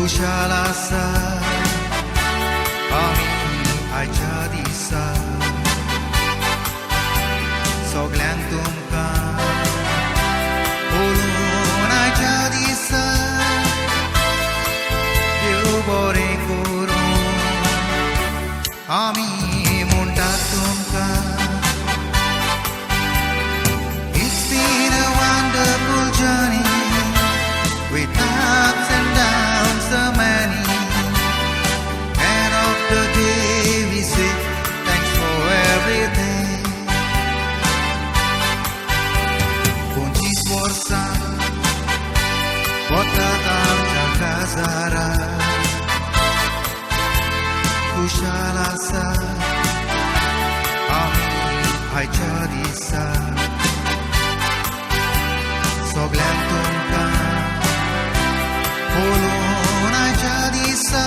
कुशाला सा आमी आयच्या दिसा सगळ्यांक तुमकां उलोवन आयच्या दिसा देव बरें करूं आमी म्हणटात तुमकां It's been a wonderful journey with ups and downs so many. End of the day we say thanks for everything. 25 वर्सां वतात आमच्या काजारा कुशाल आसा आमी आयच्या दिसा सगळ्यांक तुमकां उलोवन आयच्या दिसा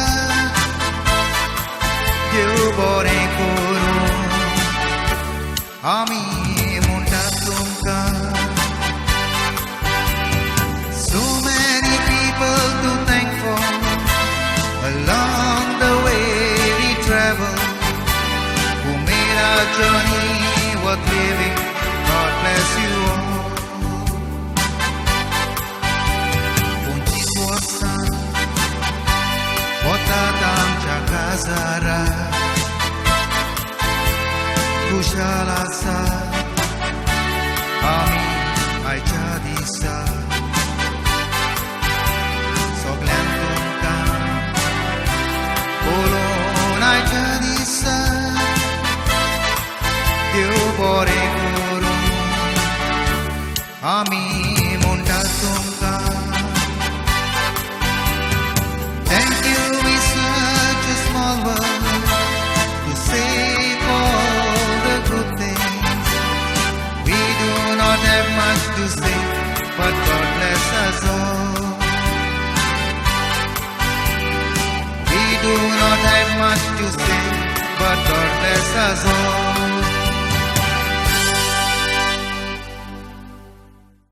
देव बरें करूं आमी म्हणटात तुमकां So many people to thank for along the way we travel who made our journey worth living. God bless you all. वतात आमच्या काजारा कुशाल आसा आमी आयच्या दिसा सगळ्यांक तुमकां उलोवन आयच्या दिसा देव बरें करूं आमी म्हणटात तुमकां Thank you is such a small word to say for all the good things. We do not have much to say, but God bless us all. We do not have much to say, but God bless us all.